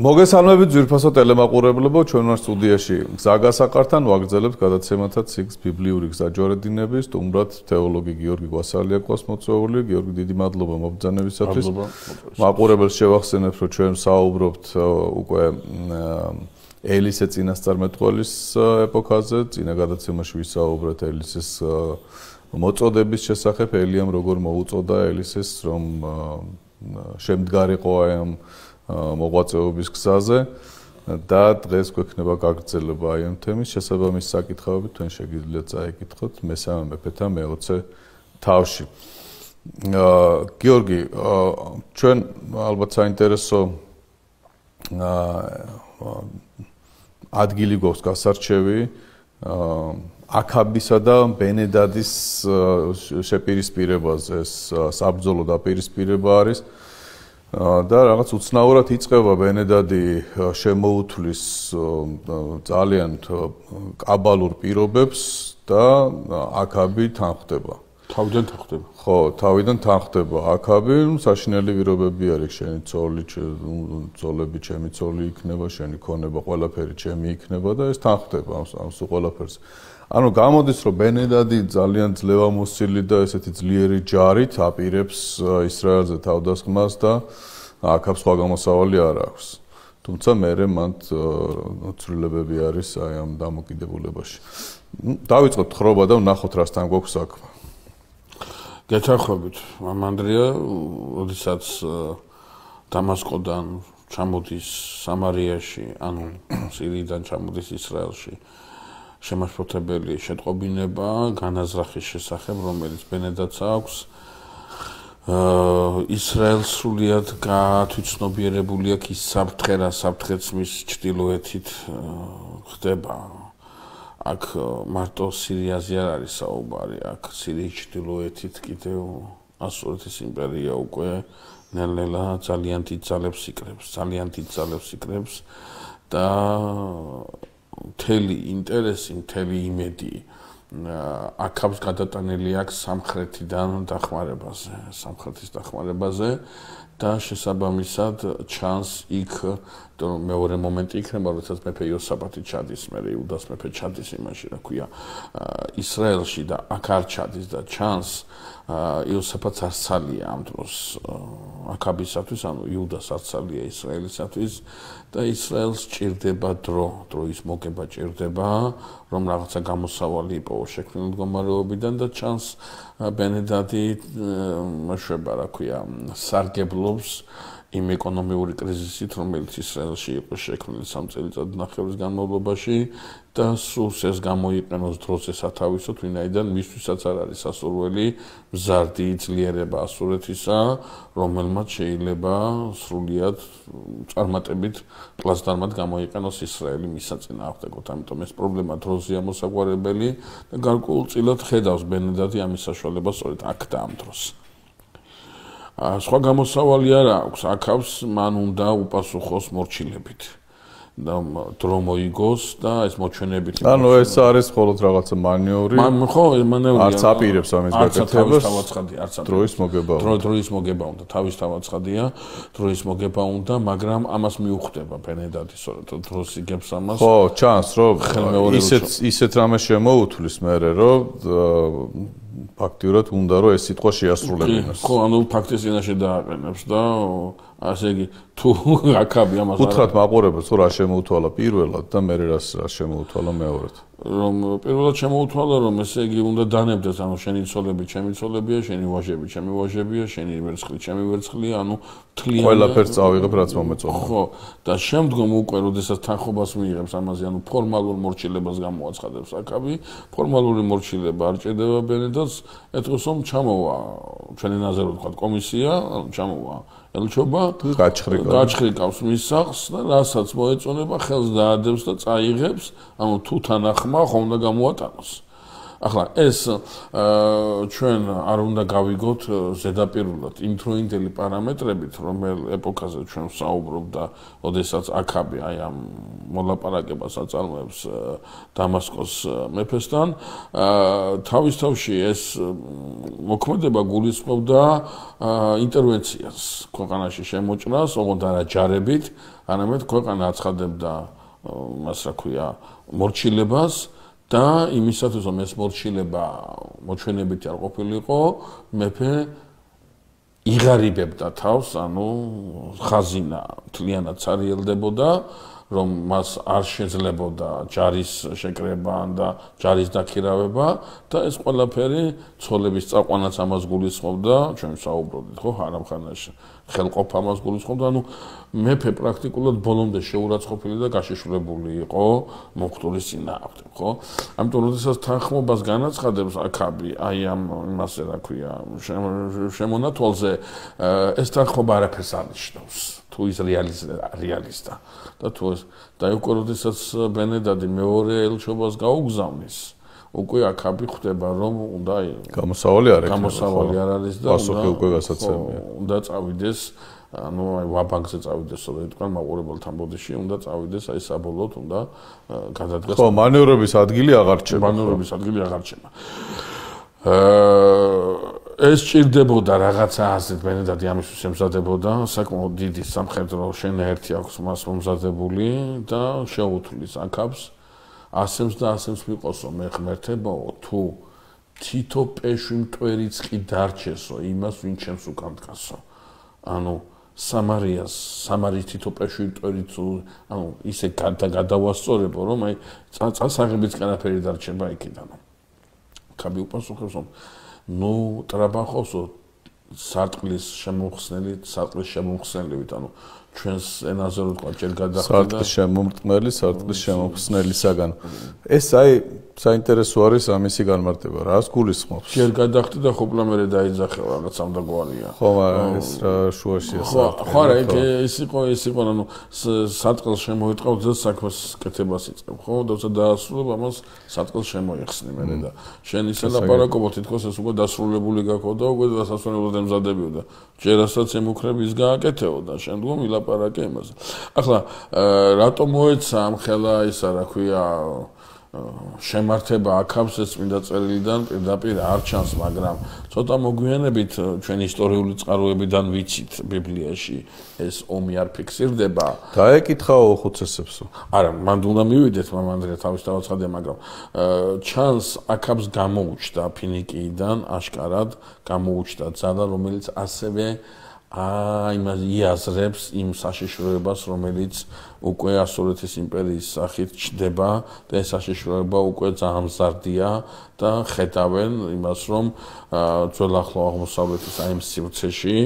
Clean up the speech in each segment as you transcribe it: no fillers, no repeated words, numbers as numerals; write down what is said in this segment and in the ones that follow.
მოგესალმებით ძვირფასო ტელემაყურებლებო, ჩვენ ვართ სტუდიაში გზა გასაყართან, ვაგრძელებთ გადაცემათაც სიგს ბიბლიური გზაჯვარედინების, სტუმრად თეოლოგი გიორგი გვასალია ყავს მოწვეული. გიორგი, დიდი მადლობა მობრძანებისათვის. მაყურებელს შევახსენებ, რომ ჩვენ საუბრობთ უკვე ელისე წინასწარმეტყველის ეპოქაზე, წინა გადაცემაში ვისაუბრეთ ელისეს მოწოდების შესახებ, ელიამ როგორ მოუწოდა ელისეს, რომ შემდგარიყო აი ამ მოღვაწეობის გზაზე და დღეს გვექნება გაგრძელება აი ამ თემის შესაბამის საკითხავებით თქვენ შეგიძლიათ წაიკითხოთ მესამე მეფეთა მე-20 თავში. გიორგი, ჩვენ ალბათ საინტერესო ადგილი გვაქვს გასარჩევი აქაბისა და ბენედადის შეპირისპირებაზე. ეს საბრძოლო დაპირისპირება არის. და რაღაც უცნაურად იწყება ბენედადი შემოუთვლის ძალიან კაბალურ პირობებს და აქაბი თანხდება. თავიდან თანხდება. ხო, თავიდან თანხდება. აქაბი საშინელი პირობები არის, შენი ცოლი, ცოლები, ჩემი ცოლი იქნება, შენი ქონება, ყველაფერი ჩემი იქნება და ეს თანხდება ამ სულ ყველაფერს. ანუ გამოდის, რომ ბენედადი ძალიან ძლევამოსილი და ესეთი ძლიერი ჯარით აპირებს ისრაელზე თავდასხმას და აქაბს სხვა გამოსავალი არ აქვს. თუმცა მერე მან ცვლილებები არის აი ამ დამოკიდებულებაში. დავიწყოთ ხრობა და ვნახოთ რასთან გვაქვს საქმე. გეთანხმებით, მამანდრია, როდესაც დამასკოდან ჩამოდის სამარიაში, ანუ სირიიდან ჩამოდის ისრაელში. შემაშფოთებელი შეტყობინება განაზრახის შესახებ, რომელიც ბენედადს აქვს. ისრაელს სრულიად გათვითცნობიერებული აქვს ის საფრთხე, რა საფრთხეც მის ჩრდილოეთით ხდება. აქ მარტო სირიაზე არ არის საუბარი, აქ სირიის ჩრდილოეთით კიდევ ასურეთის იმპერია უკვე ნელ-ნელა ძალიან დიდ ძალებს იკრებს და მთელი ინტერესი, მთელი იმედი აქაბს გადატანილი აქვს სამხრეთის დახმარებაზე და შესაბამისად ჩანს იქ მეორე მომენტი იქნება, როდესაც მეფე იოსაფატი ჩადის, მერე იუდას მეფე ჩადის იმაში, რა ქვია, ისრაელში და აქ არ ჩადის და ჩანს იოსაფატს არ ცალია ამ დროს აქაბისათვის, ანუ იუდას არ ცალია ისრაელისათვის და ისრაელს ჭირდება დროის მოგება ჭირდება, რომ რაღაცა გამოსავალი იპოვოს შექმნილი მდგომარეობიდან და ჩანს ბენედადი შვება, რა ქვია, სარგებლობს იმ ეკონომიური კრიზისით, რომელიც ისრაელში იყო შექმნილი 3 წელიწადნახევრის განმავლობაში და სურს ეს გამოიყენოს დროზე სათავისოდ, ვინაიდან მისთვისაც არ არის სასურველი მზარდი ძლიერება ასურეთისა, რომელმაც შეიძლება სრულიად წარმატებით პლაცდარმად გამოიყენოს ისრაელი მის საწინააღმდეგოდ. ამიტომ ეს პრობლემა დროზეა მოსაგვარებელი და გარკვეულწილად ხედავს ბენედადი ამის საშუალებას სწორედ აქ და ამ დროს. სხვა გამოსავალი არ აქვს, აქავს მან უნდა უპასუხოს მორჩილებით და დრო მოიგოს და ეს მოჩვენებით. ანუ ეს არის მხოლოდ რაღაცა მანევრი. ხო, მანევრი. არც აპირებს ამის გაკეთებას. დროის მოგება. დროის მოგება უნდა, თავისთავად ცხადია, დროის მოგება უნდა, მაგრამ ამას მიუხვდება ბენედადი, სწორედ დროს იგებს ამას. ხო, ჩანს, რომ ისეთ რამე შემოუთვლის მერე, რომ ფაქტიურად უნდა რომ ეს სიტყვა შეასრულებინოს. ხო, ანუ ფაქტის წინაშე დააყენებს და ასე იგი თუ აქაბი ამას უთხრათ მაყურებელს რა შემოუთვალა პირველად და მერე რა შემოუთვალა მეორედ. რომ პირველად შემოუთვალა რომ ესე იგი უნდა დანებდეს, ანუ შენი ცოლები ჩემი ცოლებია, შენი ვაჟები ჩემი ვაჟებია, შენი ვერცხლი ჩემი ვერცხლია, ანუ თლიანი ყველაფერს წავიღებ რაც მომეწონა. ხო, და შემდგომ უკვე როდესაც თანხობას მიიღებს ამაზე, ანუ ფორმალურ მორჩილებას გამოაცხადებს აქაბი, ფორმალური მორჩილება არ ჭირდება ბენედადს, ეთქოს რომ ჩამოვა ჩვენი ენაზე რო ვთქვათ კომისია, ანუ ჩამოვა ელჩობა გაჩხრიკავს მის სახლს და რასაც მოეწონება ხელს დაადებს და წაიღებს, ანუ თუ თანახმა ხომ უნდა გამოატანოს. ახლა ეს ჩვენ არ უნდა გავიგოთ ზედაპირულად იმ დროინდელი პარამეტრებით, რომელ ეპოქაზე ჩვენ ვსაუბრობ და ოდესაც აქაბი აი ამ მოლაპარაკებას აწარმოებს დამასკოს მეფესთან, თავის-თავში ეს მოქმედება გულისხმობდა ინტერვენციას, ქვეყანაში შემოჭრას, ოღონდ არა ჯარებით, არამედ ქვეყანა აცხადებდა მას რა ქვია, მორჩილებას და იმისათვის რომ ეს მორჩილება მოჩვენებითი არ ყოფილიყო, მეფე იღარიბებდა თავს, ანუ ხაზინა მთლიანად ცარიელდებოდა, რომ მას არ შეძლებოდა ჯარის შეკრება და ჯარის დაქირავება და ეს ყველაფერი ცოლების წაყვანაც ამას გულისხმობდა, ჩვენ საუბრობდით, ხო, არამხანაში ხელყოფა ამას გულისხმობდა, ანუ მეფე პრაქტიკულად ბოლომდე შეურაცხყოფილი და გაშიშვლებული იყო მომხდურის წინააღმდეგ, ხო? ამიტომ როდესაც თანხმობას განაცხადებს აქაბი, აი ამ იმასე რა ქვია, შემონათვალზე ეს თანხმობა არაფერს არ ნიშნავს. თუ ის რეალისტა და თუ ეს და უკვე როდესაც ბენედადი მეორე ელჩობას გაუგზავნის, უკვე აქაბი ხვდება რომ უნდა გამოსავალი არ არის და პასუხი უკვე გასაცემია. უნდა წავიდეს, ანუ აი ვაბანკზე წავიდეს, სწორედ თქვენ მაყურებელთან ბოდიში უნდა წავიდეს, აი საბოლოოდ უნდა გადადგეს. ხო, მანევრების ადგილი აღარ რჩება. მანევრების ადგილი აღარ რჩება. ეს ჭირდებოდა რაღაცა ასეთ ბენედადი ამისთვის ემზადებოდა, საკმაოდ დიდი სამხედრო შენაერთი აქვს მას მომზადებული და შეუთulis აქაბს ასემს და ასემს მიყოსო მე ღმერთებაო თუ თითო პეშვი მტვერიც კი დარჩესო იმას ვინ ჩემს უკან დგასო. ანუ სამარიის თითო პეშვი მტვერიც ანუ ისე გადავასწორებო რომ აი წასაღებიც განაფერი დარჩება იქიდან. აქაბი უპასუხებს რომ ну ტრაბახოსო სარტყლის შემომხსნელივით ანუ ჩვენს ენაზე რო თქვა ჯერ გადახდა სარტყლის შემომრტყმელი სარტყლის შემომხსნელისაგან ეს აი საინტერესო არის ამისი განმარტება რას გულისხმობს ჯერ გადახდა და ხოპლა მერე დაიძახე რაღაც ამდაგვარია ხო მაგრამ ეს რა შუაშია ხო რა ის იყო ანუ სარტყელს შემოიტყავ და საქმეს კეთებას იწყებ ხო და დაასრულებ ამას სარტყელს შემოიხსნი მერე და შენ ისე ლაპარაკობ თითქოს ეს უკვე დასრულებული გაქო და უკვე დასასვენებლად ემზადებიო და ჯერასაც ემუქრების გააკეთეო და შემდგომ ილაპარაკე იმაზე ახლა რატომ მოეცა ამ ხელა ისა რა ქვია შემართება აქაბს ეს წმინდა წერილიდან პირდაპირ არ ჩანს, მაგრამ ცოტა მოგვიანებით ჩვენ ისტორიული წყაროებიდან ვიცით ბიბლიაში ეს ომი არ ფიქსირდება. დაეკითხაო ხუცესებსო. არა, მანდ უნდა მივიდეთ მამანდრია თავის დავაცხადე, მაგრამ ჩანს აქაბს გამოუჩდა ფინიკიიდან აშკარად გამოუჩდა ძალა, რომელიც ასევე იმას იაზრებს იმ საშიშროებას, რომელიც უკვე ასურეთის იმპერიის სახით ჩდება და ეს საშიშროება უკვე ძალიან მზარდია და ხედავენ იმას, რომ ძველ ახლო აღმოსავლეთის აი ამ სივრცეში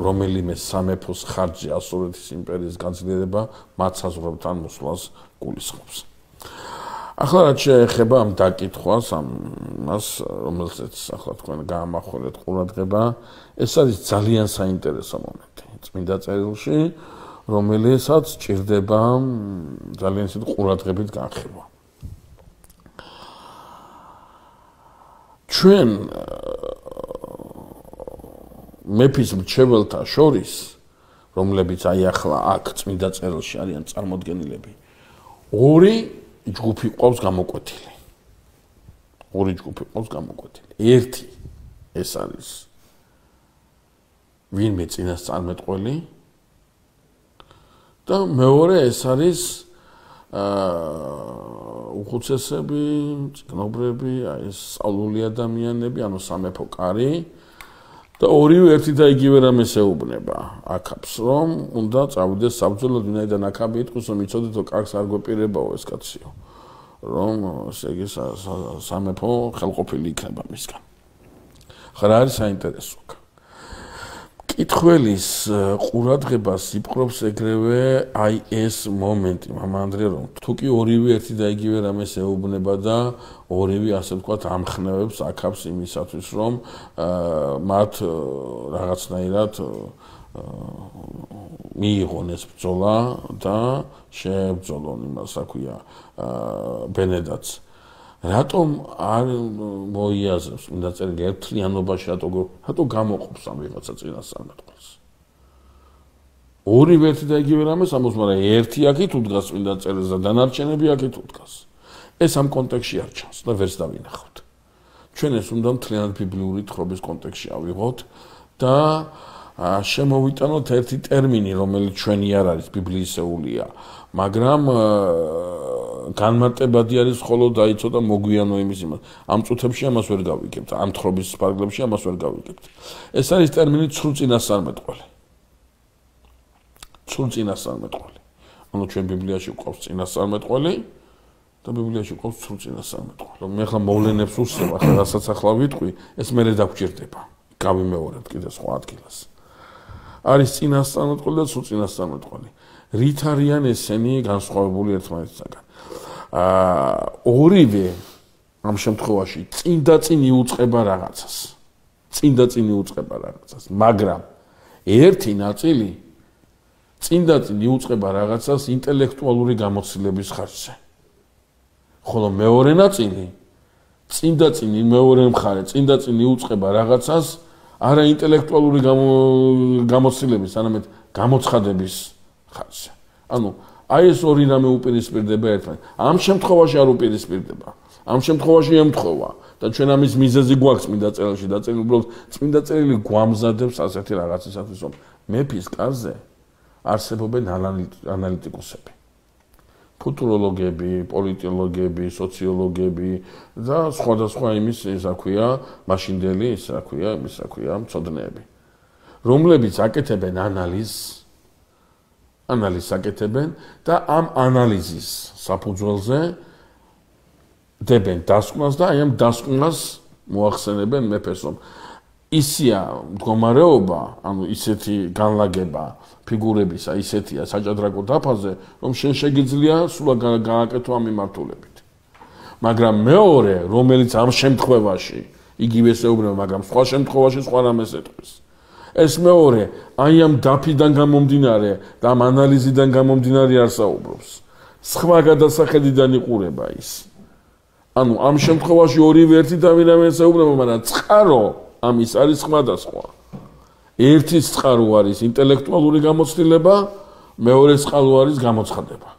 რომელიმე სამეფოს ხარჯი ასურეთის იმპერიის გაძლიერება მათ საზღვრებთან მოსვლას გულისხმობს. ახლა რაც შეეხება ამ დაკითხვას, ამას, რომელზეც ახლა თქვენ გაამახვილეთ ყურადღება, ეს არის ძალიან საინტერესო მომენტი წმინდა წერილში, რომელსაც ჭირდება ძალიან ისეთ ყურადღებით განხილვა. ჩვენ მეფის მრჩეველთა შორის, რომლებიც აი ახლა აქ წმინდა წერილში არიან წარმოდგენილები, ორი ჯგუფი ყავს გამოკვეთილი. ერთი ეს არის ვინმე წინასწარმეტყველი და მეორე ეს არის უხუცესები, წიგნობრები, აი ეს სწავლული ადამიანები, ანუ სამეფო კარი და ორივე ერთი და იგივე რამეს ეუბნება აქაბს, რომ უნდა წავიდეს საბრძოლოდ, ვინაიდან აქაბი იტყვის, რომ იცოდეთ, რომ კარგს არ გვეპირებაო ეს კაციო, რომ ესე იგი სამეფო ხელყოფილი იქნება მისგან. ხარ არის საინტერესო. მკითხველის ყურადღებას იპყრობს ეგრევე აი ეს მომენტი, მამანდრია, რომ თუ კი ორივე ერთი და იგივე რამეს ეუბნება და ორივე ასე ვთქვათ ამხნევებს აქაბს იმისათვის, რომ მათ რაღაცნაირად მიიღონ ეს ბრძოლა და შეებრძოლონ იმას, რა ქვია, ბენედატს. რატომ არ მოიაზრებს მინდა წერილი ერთლიანობაში რატო გამოყოფს ამ ვიღაცა წინასწარმეტყველს ორივე ერთი და იგივე რამეს ამბობს მაგრამ ერთი აქეთ უდგას მინდა წერილს და დანარჩენები აქეთ უდგას ეს ამ კონტექსტში არ ჩანს და ვერც დავინახავთ ჩვენ ეს უნდა მთლიანად ბიბლიური თხრობის კონტექსტში ავიღოთ და შემოვიტანოთ ერთი ტერმინი რომელიც ჩვენი არ არის ბიბლიისეულია მაგრამ განმარტებადი არის მხოლოდ დაიცოდა მოგვიანო იმის იმას ამ წუთებში ამას ვერ გავიგებთ ამ თხრობის ფარგლებში ამას ვერ გავიგებთ ეს არის ტერმინი ცრუწინასწარმეტყველი ცრუწინასწარმეტყველი ანუ ჩვენ ბიბლიაში გვყავს წინასწარმეტყველი და ბიბლიაში გვყავს ცრუწინასწარმეტყველი რომ მე ახლა მოვლენებს უსწრებ ახლა რასაც ახლა ვიტყვი ეს მერე დაგჭირდება გავიმეორებ კიდე სხვა ადგილას არის წინასწარმეტყველი და ცრუწინასწარმეტყველი რით არიან ესენი განსხვავებული ერთმანეთისაგან ორივე ამ შემთხვევაში წინ და წინ იუწყება რაღაცას მაგრამ ერთი ნაწილი წინ და წინ იუწყება რაღაცას ინტელექტუალური გამოცდილების ხარჯზე ხოლო მეორე ნაწილი წინ და წინ მეორე მხარე წინ და წინ იუწყება რაღაცას არა ინტელექტუალური გამოცდილების არამედ გამოცხადების ხარჯზე ანუ აი ეს ორი რამე უპირისპირდება ერთმანეთს ამ შემთხვევაში არ უპირისპირდება ამ შემთხვევაში ემთხოვა და ჩვენ ამის მიზეზი გვაქვს წმინდა წერილში და წერილი უბრალოდ წმინდა წერილი გვამზადებს ასეთი რაღაცისათვის რომ მეფის კარზე არსებობენ ანალიტიკოსები ფუტუროლოგები, პოლიტოლოგები, სოციოლოგები და სხვადასხვა იმის ისა ქვია მაშინდელი ისა ქვია მცოდნეები რომლებიც აკეთებენ ანალიზს აკეთებენ და ამ ანალიზის საფუძველზე დებენ დასკვნას და აი ამ დასკვნას მოახსენებენ მეფეს რომ ისია მდგომარეობა ანუ ისეთი განლაგება ფიგურებისა ისეთია საჭადრაკო დაფაზე რომ შენ შეგიძლია სულ გააკეთო ამ მიმართულებით მაგრამ მეორე რომელიც ამ შემთხვევაში იგივეს ეუბნება მაგრამ სხვა შემთხვევაში სხვა რამეს ეტყვის ეს მეორე აი ამ დაფიდან გამომდინარე და ამ ანალიზიდან გამომდინარე არ საუბრობს სხვა გადასახედიდან იყურება ის ანუ ამ შემთხვევაში ორივე ერთი და ვინმეს ეუბნება მაგრამ წყარო ამის არის სხვადასხვა ერთის წყარო არის ინტელექტუალური გამოცდილება მეორე წყარო არის გამოცხადება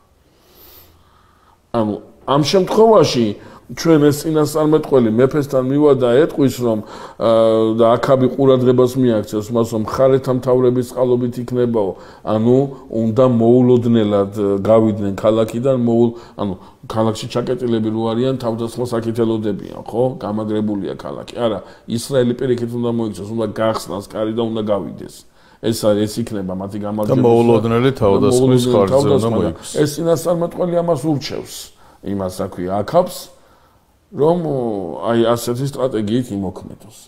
ანუ ამ შემთხვევაში ჩვენ ეს წინასწარმეტყველი მეფესთან მივა და ეტყვის რომ და აქაბი ყურადღებას მიაქცევს მას რომ მხარეთა მთავრების წყალობით იქნებაო ანუ უნდა მოულოდნელად გავიდნენ ქალაქიდან ანუ ქალაქში ჩაკეტილები რო არიან თავდასხმა საკეთელოდებიან ხო გამაგრებულია ქალაქი არა ისრაელი პირიქით უნდა მოიქცეს უნდა გახსნას კარი და უნდა გავიდეს ეს იქნება მათი გამარჯვება და მოულოდნელი თავდასხმის ხარჯზე უნდა მოიქცეს ეს წინასწარმეტყველი ამას ურჩევს იმას აქვია აქაბს რომ აი ასეთი სტრატეგიით იმოქმედოს.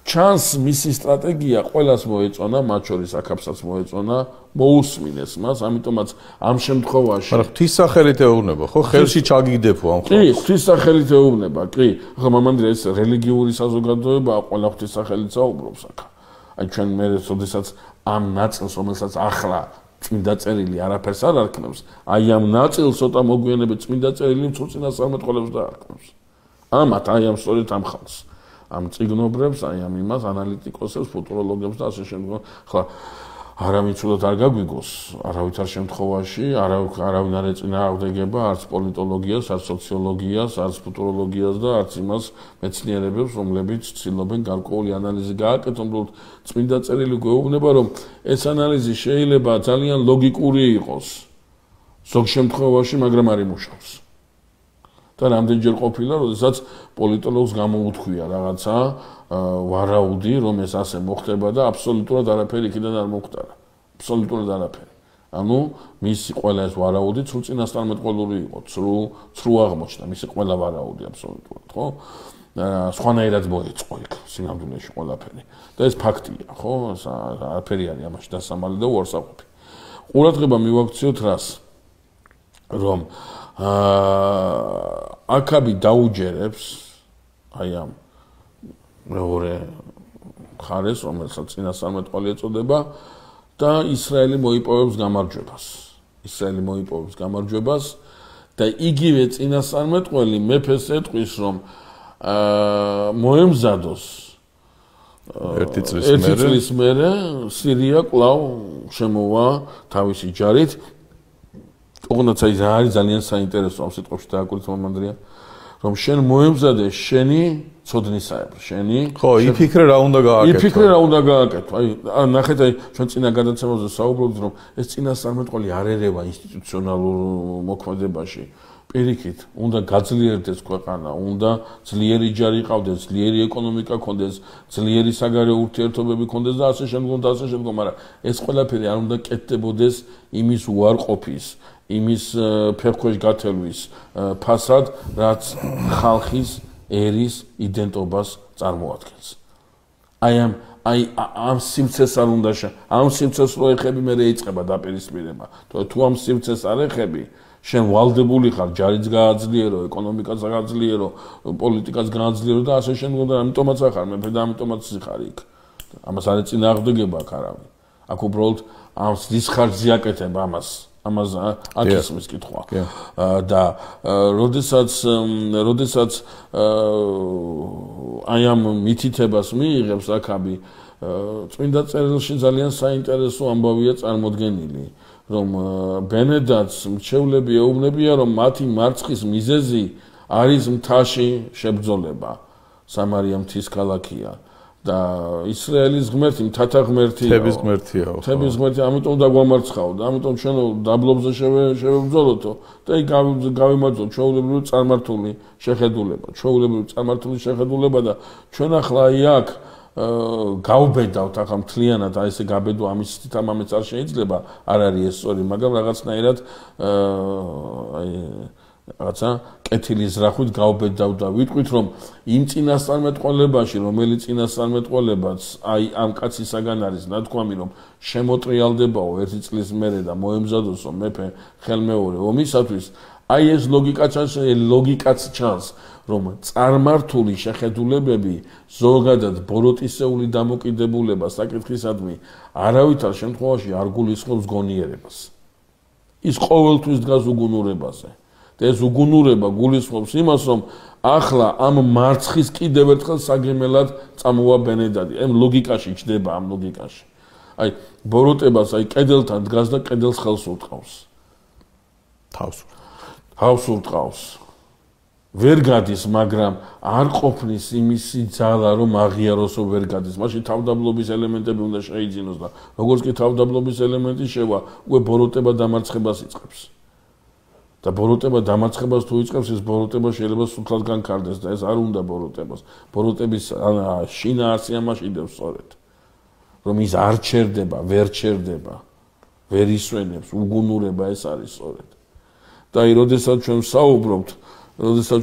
ჩანს მისი სტრატეგია ყველას მოეწონა, მათ შორის აქაბსაც მოეწონა, მოусმინეს მას, ამიტომაც ამ შემთხვევაში მაგრამ ღვთისახელით ეუბნება, ხო? ხელში ჩაგიგდებო ამ ხო? კი, ღვთისახელით ეუბნება, კი. ახლა მამანდრე ეს რელიგიური საზოგადოება ყველა ღვთისახელით საუბრობს აქ. აი ჩვენ მე როდესაც ამ ნაწილს, რომელსაც ახლა წმინდა წერილი არაფერს არ არქმევს, აი ამ ნაწილს ცოტა მოგვიანებით წმინდა წერილი წინასწარმეტყველებს დაარქმევს. ამათ აი ამ სწორედ ამ ხალხს ამ წიგნობრებს აი ამ იმას ანალიტიკოსებს ფუტუროლოგებს და ასე შემდგომ ხლა არავინ ცუდად არ გაგვიგოს არავითარ შემთხვევაში არავინ არ ეწინააღმდეგება არც პოლიტოლოგიას არც სოციოლოგიას არც ფუტუროლოგიას და არც იმას მეცნიერებებს რომლებიც ცდილობენ გარკვეული ანალიზი გააკეთონ უბრალოდ წმინდა წერილი გვეუბნება რომ ეს ანალიზი შეიძლება ძალიან ლოგიკური იყოს ზოგ შემთხვევაში მაგრამ არ იმუშავს და რამდენჯერ ყოფილა, როდესაც პოლიტოლოგს გამოუთქვია რაღაცა ვარაუდი, რომ ეს ასე მოხდება და აბსოლუტურად არაფერი იქიდან არ მოხდარა. აბსოლუტურად არაფერი. ანუ მისი ყველა ეს ვარაუდი ცრუ წინასწარმეტყველური იყო, ცრუ აღმოჩნდა, მისი ყველა ვარაუდი აბსოლუტურად, ხო? სხვანაირად მოეწყო იქ სინამდვილეში ყველაფერი. და ეს ფაქტია, ხო? არაფერი არის ამაში დასამალი და უარსაყოფი. ყურადღება მივაქციოთ რას? რომ აქაბი დაუჯერებს აი ამ მეორე მხარეს, რომელსაც წინასწარმეტყველი ეწოდება და ისრაელი მოიპოვებს გამარჯვებას. ისრაელი მოიპოვებს გამარჯვებას და იგივე წინასწარმეტყველი მეფეს ეტყვის რომ მოემზადოს ერთი წლის მერე სირია კვლავ შემოვა თავისი ჯარით. ოღონდ აი არის ძალიან საინტერესო ამ სიტყვებში დააკვირდით მომანდრია რომ შენ მოემზადე შენი ცოდნისაებრ შენი ხო იფიქრე რა უნდა გააკეთო. აი ნახეთ აი ჩვენ წინა გადაცემაზე საუბრობთ რომ ეს წინასწარმეტყველი არ ერევა ინსტიტუციონალურ მოქმედებაში. პირიქით, უნდა გაძლიერდეს ქვეყანა, უნდა ძლიერი ჯარი ყავდეს, ძლიერი ეკონომიკა ქონდეს, ძლიერი საგარეო ურთიერთობები ქონდეს და ასე შემდგომ, მაგრამ ეს ყველაფერი არ უნდა კეთდებოდეს იმის უარყოფის, იმის ფეხქვეშ გათელვის ფასად, რაც ხალხის ერის იდენტობას წარმოადგენს. აი ამ სიმცეს არ უნდა ამ სიმცეს რო ეხები მე ეიწყება დაპირისპირება. თუ ამ სიმცეს არ ეხები შენ ვალდებული ხარ ჯარიც გააძლიერო, ეკონომიკაც გააძლიერო, პოლიტიკაც გააძლიერო და ასე შემდგომ და ამიტომაც ახარ მეფე და ამიტომაც ხარ იქ. ამას არ ეწინააღმდეგება აქ არავინ. აქ უბრალოდ ამ ზის ხარჯზე აკეთებ ამას აქ ისმის კითხვა. და როდესაც აი ამ მითითებას მიიღებს აქაბი წმინდა წერილში ძალიან საინტერესო ამბავია წარმოდგენილი. რომ ბენედატს მრჩევლები ეუბნებიან რომ მათი მარცხის მიზეზი არის მთაში შებრძოლება. სამარია მთის ქალაქია და ისრაელის ღმერთი მთათა ღმერთია. თების ღმერთია, ამიტომ დაგვამარცხაო და ამიტომ ჩვენ დაბლობზე შევებრძოლოთო და იქ გავიმარჯვოთ ჩვეულებრივი წარმართული შეხედულება და ჩვენ ახლა აი აქ გავბედავთ ახლა მთლიანად აი ესე გაბედო ამის თამამეც არ შეიძლება არ არის ეს სწორი მაგრამ რაღაცნაირად რაღაცა კეთილის რახვით გავბედავ და ვიტყვით რომ იმ წინასწარმეტყველებაში რომელიც წინასწარმეტყველებაც აი ამ კაცისაგან არის ნათქვამი რომ შემოტრიალდებაო ერთი წლის მერე და მოემზადოსო მეფე ხელმეორე ომისათვის აი ეს ლოგიკაც ჩანს რომ წარმართული შეხედულებები ზოგადად ბოროტისეული დამოკიდებულება საკითხისადმი არავითარ შემთხვევაში არ გულისხმობს გონიერებას. ის ყოველთვის დგას უგუნურებაზე. და ეს უგუნურება გულისხმობს იმას, რომ ახლა ამ მარცხის კიდევ ერთხელ საგემელად წამოვა ბენედატი. ამ ლოგიკაში ჩდება ამ ლოგიკაში. აი ბოროტებას აი კედელთან დგას და კედელს ხელს უტყავს. თავს უტყავს. ვერ გადის, მაგრამ არ ყოფნის იმისი ძალა, რომ აღიაროსო ვერ გადის. მაშინ თავდაბლობის ელემენტები უნდა შეიძინოს და როგორც კი თავდაბლობის ელემენტი შევა, უკვე ბოროტება დამარცხებას იწყებს. და ბოროტება დამარცხებას თუ იწყებს, ეს ბოროტება შეიძლება სულთად განკარდეს და ეს არ უნდა ბოროტებას. ბოროტების შინაარსი ამაში იდევს სწორედ. რომ ის არ ჩერდება, ვერ ჩერდება, ვერ ისვენებს, უგუნურება ეს არის სწორედ. და აი, როდესაც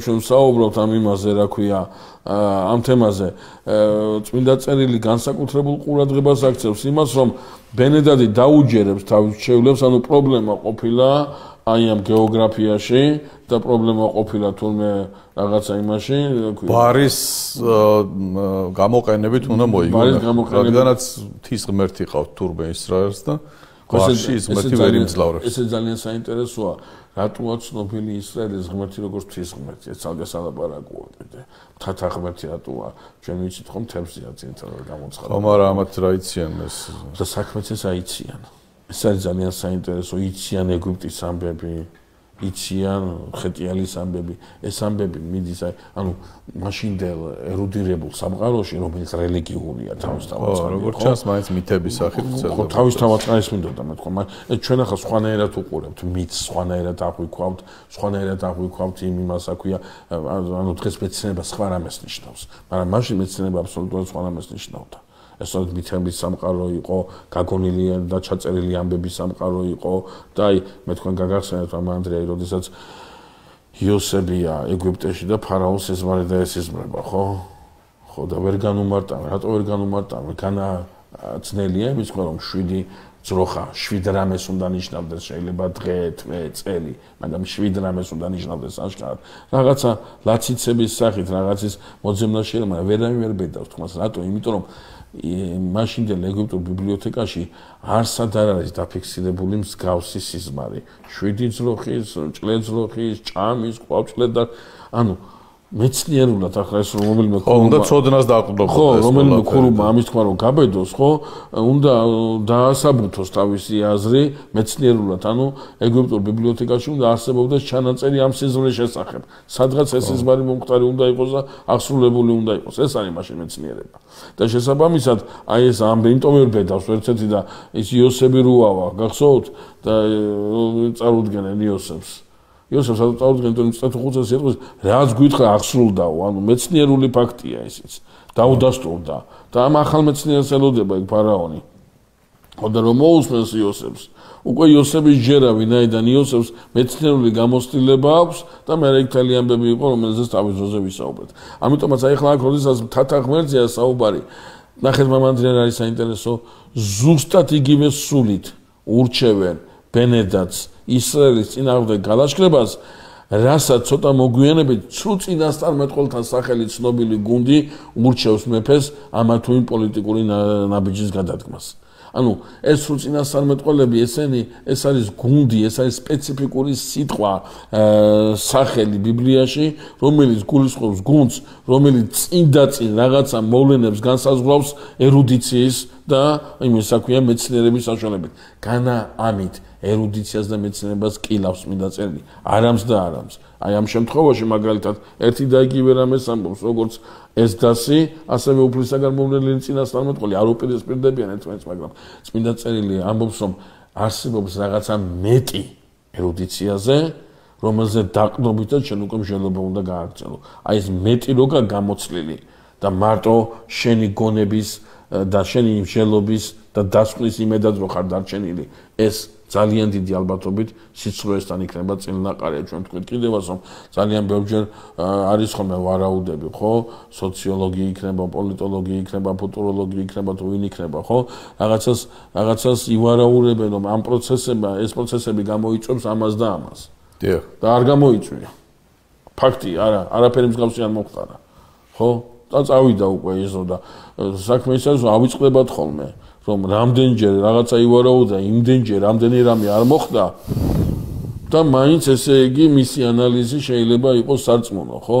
ჩვენ საუბრობთ ამ იმაზე, რა ქვია, ამ თემაზე, წმინდა წერილი განსაკუთრებულ ყურადღებას აქცევს იმას, რომ ბენედატი დაუჯერებს თავის მრჩევლებს, ანუ პრობლემა ყოფილა აი ამ გეოგრაფიაში და პრობლემა ყოფილა თურმე რაღაცა იმაში, ბარის გამოყენებით უნდა მოიგონოს. რადგანაც მთის ღმერთი ყავთ თურმე ისრაელს და ბარში ის ღმერთი ვერ იმძლავრებს. ეს ძალიან საინტერესოა. რატოა ცნობილი ისრაელის ღმერთი როგორც მთის ღმერთი? ეს ძალზე სალაპარაკოა კიდე. მთათა ღმერთი რატოა? ჩვენ ვიცით ხომ თემზეა ძინთან გამოცხადა. ხო, მაგრამ ამათ რა იციან ეს? და საქმეც ეს აიციან. ეს არის ძალიან საინტერესო. იციან ეგვიპტის ამბები, იციან ხეტიალის ამბები. ეს ამბები მიდის ანუ მაშინდელ ერუდირებულ სამყაროში, რომელიც რელიგიურია თავისთავად. როგორც ჩანს, მაინც მითების სახით ვრცელდება. თავისთავად ის მინდოდა მეთქვა, მაგრამ ჩვენ ახლა სხვანაირად უყურებთ მითს, სხვანაირად აღვიქვავთ იმ იმას, აქვია, ანუ დღეს მეცნიერება სხვა რამეს ნიშნავს, მაგრამ მაშინ მეცნიერება აბსოლუტურად სხვა რამეს ნიშნავდა. ეს სწორედ მითების სამყარო იყო, გაგონილი და ჩაწერილი ამბების სამყარო იყო და აი მე თქვენ გაგახსენებთ ამ ანდრეა, როდესაც იოსებია ეგვიპტეში და ფარაონს ესმარება და ესიზმრება, ხო? ხო და ვერ განუმარტავენ, რატო ვერ განუმარტავენ? ძნელია იმის ყველა რომ ძროხა 7 რამეს უნდა ნიშნავდეს, შეიძლება დღე, თვე, წელი, მაგრამ 7 რამეს უნდა ნიშნავდეს აშკარად. რაღაცა ლაციცების სახით, რაღაცის მოძებნა შეიძლება, ვერავინ ვერ ბედავს თქმას, რატო? იმიტომ რომ მაშინდელ ეგვიპტურ ბიბლიოთეკაში არსად არ არის დაფიქსირებული მსგავსი სიზმარი. 7 ძროხის, ჭლეძროხის, ჭამის, ყვავჭლედარ, ანუ მეცნიერულად ახლა ეს რომელიმე უნდა ცოდნას დაყრდნობა. ხო, რომელიმე ქურუმ ამის თქვა რომ გაბედოს, ხო, უნდა დაასაბუთოს თავისი აზრი მეცნიერულად, ანუ ეგვიპტურ ბიბლიოთეკაში უნდა არსებობდეს ჩანაწერი ამ სიზმრის შესახებ. სადღაც ეს სიზმარი მომხდარი უნდა იყოს და აღსრულებული უნდა იყოს. ეს არის მაშინ მეცნიერება. და შესაბამისად, აი ეს ამიტომ ვერ ბედავს ერთ-ერთი და ის იოსები რუავა, გახსოვთ და წარუდგენენ იოსებს. იოსებს წარუდგენენ თუ სტატუხუცას ეტყვის, რაც გითხრა აღსრულდაო, ანუ მეცნიერული ფაქტია ისიც. დაუდასტურდა და ამ ახალ მეცნიერს ელოდება იქ ფარაონი. ხოდა რომ მოусმენს იოსებს, უკვე იოსების ჯერა ვინაიდან იოსებს მეცნიერული გამოცდილება აქვს და მე რეკთალი ამბები იყო, რომელზეც თავის ძოზე ვისაუბრეთ. ამიტომაც აი ახლა აქ როდესაც თათა ღმერთზეა საუბარი, ნახეთ მამანდრიან არის საინტერესო, ზუსტად იგივე სულით ურჩევენ ბენედათს ისრაელის წინააღმდეგ გალაშქრებას, რასაც ცოტა მოგვიანებით ცრუ წინასწარმეტყველთა სახელით ცნობილი გუნდი ურჩევს მეფეს ამა თუ იმ პოლიტიკური ნაბიჯის გადადგმას. ანუ ეს სრულ წინასწარმეტყველები ესენი ეს არის გუნდი, ეს არის სპეციფიკური სიტყვა სახელი ბიბლიაში, რომელიც გულისხმობს გუნდს, რომელიც წინ რაღაცა მოვლენებს განსაზღვრავს ერუდიციის და იმის საქმეა მეცნიერების საშუალებით. განა ამით ერუდიციას და მეცნიერებას კილავს მინდა წერილი. არამს და არამს. აი ამ შემთხვევაში მაგალითად ერთი და იგივე რამეს ამბობს, როგორც ეს დასი, ასევე უფლისაგან მომნელელი წინასწარმეტყველი არ უპირისპირდებიან ერთმანეთს, მაგრამ წმინდა წერილი ამბობს, რომ არსებობს რაღაცა მეტი ერუდიციაზე, რომელზე დაყრდნობითაც შენ უკვე მსჯელობა უნდა გააგრძელო. აი ეს მეტი როგა გამოცლილი და მარტო შენი გონების და შენი მსჯელობის და დასკვნის იმედად რო ხარ დარჩენილი, ეს ძალიან დიდი ალბათობით სიცრუესთან იქნება წინაყარია. ჩვენ თქვით კიდევაც რომ ძალიან ბევრჯერ არის ხოლმე ვარაუდები, ხო? სოციოლოგი იქნება, პოლიტოლოგი იქნება, ფუტუროლოგი იქნება, თუ ვინ იქნება, ხო? რაღაცას ივარაურებენ რომ ამ ეს პროცესები გამოიწვევს ამას და ამას. დიახ. და არ გამოიწვია. ფაქტი, არაფერი მსგავსი არ მოხდა. ხო? და წავიდა უკვე ისო და საქმე ის არის რომ ავიწყდებათ ხოლმე. რომ რამდენჯერ რაღაცა ივარაუდა, იმდენჯერ რამდენი რამე არ მოხდა და მაინც ესე იგი მისი ანალიზი შეიძლება იყოს სარწმუნო, ხო?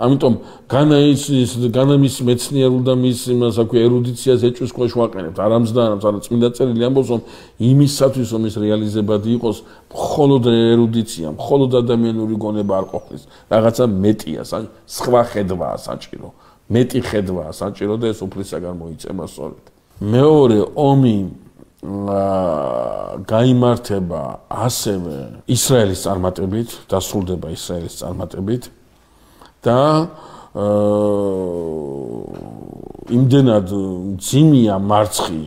ამიტომ განა მის მეცნიერულ და მის იმას აქვე ერუდიციას ეჭვის ქვეშ ვაყენებთ, არამს და არამს, არა წმინდა წერილი ამბობს, რომ იმისათვის რომ ის რეალიზებადი იყოს, მხოლოდ ერუდიცია, მხოლოდ ადამიანური გონება არ ყოფნის, რაღაცა მეტია, სხვა ხედვაა საჭირო, მეტი ხედვაა საჭირო და ეს უფლისაგან მოიწება სწორედ. მეორე ომი გაიმართება ასევე ისრაელის წარმატებით, დასრულდება ისრაელის წარმატებით და იმდენად ძიმია მარცხი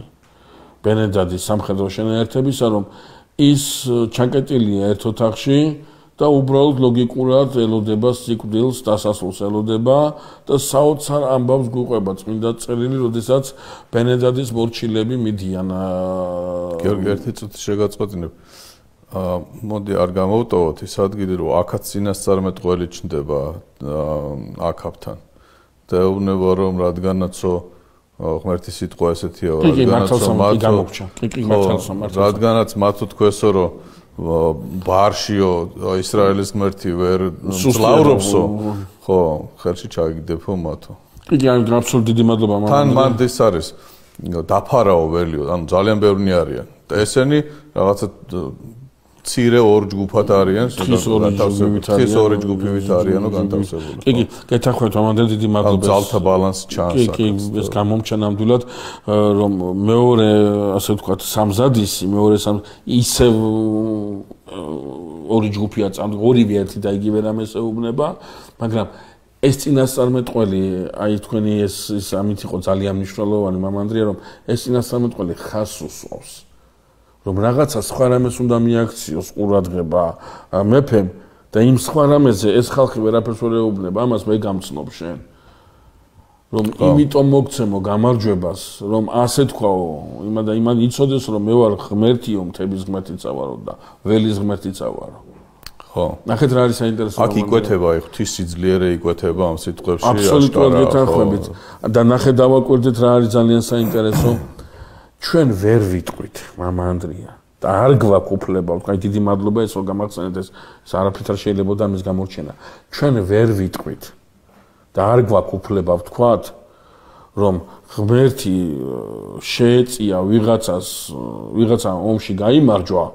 ბენედათის სამხედრო შენაერთებისა, რომ ის ჩაკეტილია ერთ ოთახში და უბრალოდ ლოგიკურად ელოდება სიკვდილს, დასასრულს ელოდება და საოცარ ამბავს გვიყვება წმინდა წერილი, როდესაც ბენედათის მორჩილები მიდიან. გიორგი, ერთი წუთი შეგაწყვეტინებ. მოდი არ გამოვტოვოთ ის ადგილი, რომ აქაც წინასწარმეტყველი ჩნდება აქაბთან. და ეუბნება რომ რადგანაცო ღმერთის სიტყვა ესეთია, რადგანაც მათ უთქვესო, რომ ბარშიო ისრაელის ღმერთი ვერ მძლავრობსო, ხო, ხელში ჩაგიგდებო მათო. იგი ამ აბსოლუტ დიდი მადლობა მამამ. თან მანდ ეს არის დაფარაო ველიო, ანუ ძალიან ბევრნი არიან. და ესენი რაღაცა ცირე ორ ჯგუფად არიან, ხის ორი ჯგუფივით არიანო განთავსებული. კი, გეთახვეთ მამამდე დიდი მადლობა. ძალთა ბალანსი ჩანს. კი, ეს გამომჩა ნამდვილად, რომ მეორე, ასე ვთქვათ, სამზადისი, მეორე ისევ ორი ჯგუფია წამდგ, ორივე ერთი და იგივე რამეს ეუბნება, მაგრამ ეს წინასწარმეტყველი, აი თქვენი ეს ამით იყო ძალიან მნიშვნელოვანი მამანდრია, რომ ეს წინასწარმეტყველი ხაზს უსვავს. რომ რაღაცა სხვა რამეს უნდა მიაქციოს ყურადღება მეფემ და იმ სხვა რამეზე ეს ხალხი ვერაფერს ვერ ეუბნება, ამას მე გამცნობ შენ. რომ იმიტომ მოგცემო გამარჯვებას, რომ ასე თქვაო, იმან იცოდეს რომ მე ვარ ღმერთიო, მთების ღმერთიც ავარო და ველის ღმერთიც ავარო. ხო. ნახეთ რა არის საინტერესო. აქ იკვეთება, ღვთისძლიერი იკვეთება ამ სიტყვებში. აბსოლუტურად გეთანხმებით. და ნახეთ დავაკვირდეთ რა არის ძალიან საინტერესო. ჩვენ ვერ ვიტყვით, მამა ანდრია. და არ გვაქვს უფლება, ვთქვი, დიდი მადლობა ეს რომ გამახსენეთ ეს არაფრით არ შეიძლება და ამის გამორჩენა. ჩვენ ვერ ვიტყვით. და არ გვაქვს უფლება ვთქვათ, რომ ღმერთი შეეწია ვიღაცა ომში გაიმარჯვა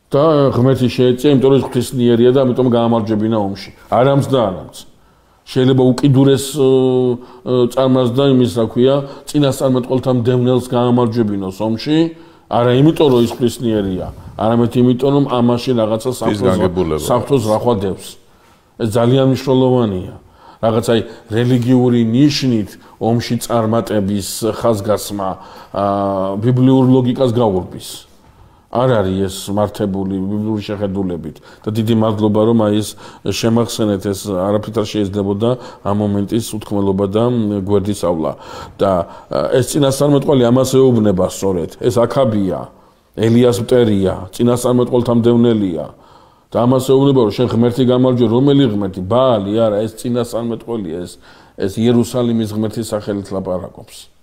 და ღმერთი შეეწია, იმიტომ რომ ღვთისმიერია და ამიტომ გაამარჯვებინა ომში. არამც და არამც. შეიძლება უკიდურეს წარმართს და იმის რა ქვია, წინასწარმეტყველთა მდევნელს გაამარჯვებინოს ომში, არა იმიტომ რომ ის ღვთისმიერია, არამედ იმიტომ რომ ამაში რაღაცა საფრთხოს რახვა დევს. ეს ძალიან მნიშვნელოვანია. რაღაც აი რელიგიური ნიშნით ომში წარმატების ხაზგასმა ბიბლიურ ლოგიკას გაურბის. არ არის ეს მართებული ბიბლიური შეხედულებით და დიდი მადლობა რომ აი ეს შემახსენეთ ეს არაფრით არ შეიძლებოდა ამ მომენტის უთქმელობა და გვერდისავლა და ეს წინასწარმეტყველი ამას ეუბნება სწორედ ეს აქაბია ელიას მტერია წინასწარმეტყველთა მდევნელია და ამას ეუბნება რომ შენ ღმერთი გამარჯვე რომელი ღმერთი ბაალი არა ეს წინასწარმეტყველი ეს იერუსალიმის ღმერთის სახელით ლაპარაკობს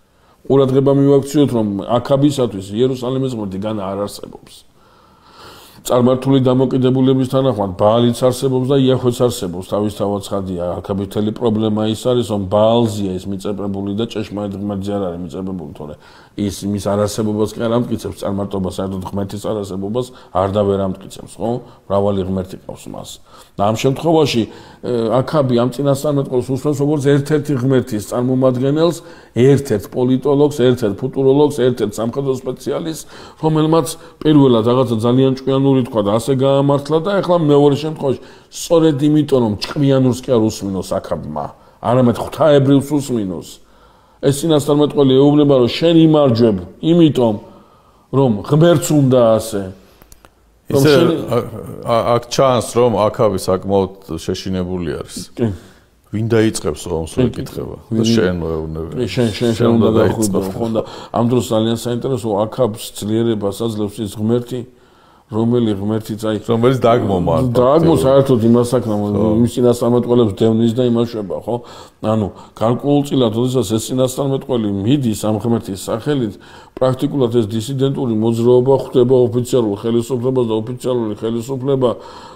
ყურადღება მივაქციოთ რომ აქაბისათვის იერუსალიმის ღმერთი განა არ არსებობს. წარმართული დამოკიდებულების თანახმად ბაალიც არსებობს და იახვეც არსებობს. თავისთავად ცხადია, აქაბითელი პრობლემა ის არის, რომ ბაალზია ის მიწებებული და ჭეშმარიტ ღმერთზე არ არის მიწებებული, თორე ის მის არასებობას კი არ ამტკიცებს, წარმართობას საერთოდ ღმერთის არასებობას არ და ვერ ამტკიცებს, ხო? მრავალი ღმერთი ყავს მას. და ამ შემთხვევაში აქაბი ამ წინასწარმეტყველს უსმენს როგორც ერთ-ერთი ღმერთის წარმომადგენელს, ერთ-ერთ პოლიტოლოგს, ერთ-ერთ ფუტუროლოგს, ერთ-ერთ სამხედრო სპეციალისტს, რომელმაც პირველად რაღაცა ძალიან ჭკვიანური თქვა და ასე გაამართლა და ეხლა მეორე შემთხვევაში სწორედ იმიტომ რომ ჭკვიანურს კი არ უსმინოს აქაბმა, არამედ ღვთაებრიოს უსმინოს. ეს წინასწარმეტყველი ეუბნება რომ შენ იმარჯვებ, იმიტომ რომ ღმერთს უნდა ასე ისე აქ ჩანს რომ აქაბი საკმაოდ შეშინებული არის. ვინ დაიწყებს ომს ეკითხება და შენ მეუბნები. შენ უნდა დაიწყო ხო და ამ დროს ძალიან საინტერესო აქაბს ძლიერებას აძლევს ის ღმერთი რომელი ღმერთიც აი რომელიც დაგმომართ. დაგმო საერთოდ იმას აკნა იმ წინასწარმეტყველებს დევნის და იმაშება ხო? ანუ გარკვეულწილად როდესაც ეს წინასწარმეტყველი მიდის ამ ღმერთის სახელით პრაქტიკულად ეს დისიდენტური მოძრაობა ხვდება ოფიციალურ ხელისუფლებას და ოფიციალური ხელისუფლება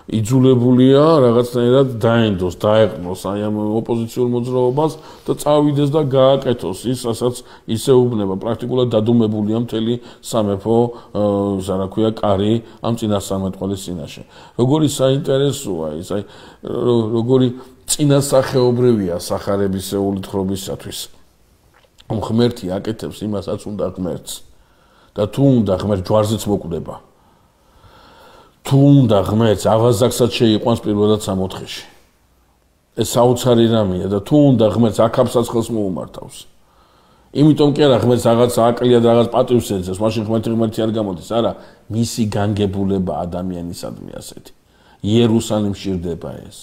იძულებულია რაღაცნაირად დაენდოს, დაეყნოს აი ამ ოპოზიციურ მოძრაობას და წავიდეს და გააკეთოს ის, რასაც ისე უბნება. პრაქტიკულად დადუმებულია მთელი სამეფო, რა ქვია, კარი ამ წინასწარმეტყველის წინაშე. როგორი საინტერესოა ის, აი როგორი წინასახეობრივია სახარებისეული თხრობისათვის. ღმერთი აკეთებს იმასაც უნდა ღმერთს და თუ უნდა ღმერთს ჯვარზეც მოკვდება. თუ უნდა ღმერთს ავაზაკსაც შეიყვანს პირველად 64-ში. ეს საოცარი რამეა და თუ უნდა ღმერთს აქაბსაც ხელს მოუმართავს. იმიტომ კი არა ღმერთს რაღაც აკლია და რაღაც პატივს ეძებს, მაშინ ღმერთი არ გამოდის, არა, მისი განგებულება ადამიანისადმი ასეთი. იერუსალიმში რდება ეს.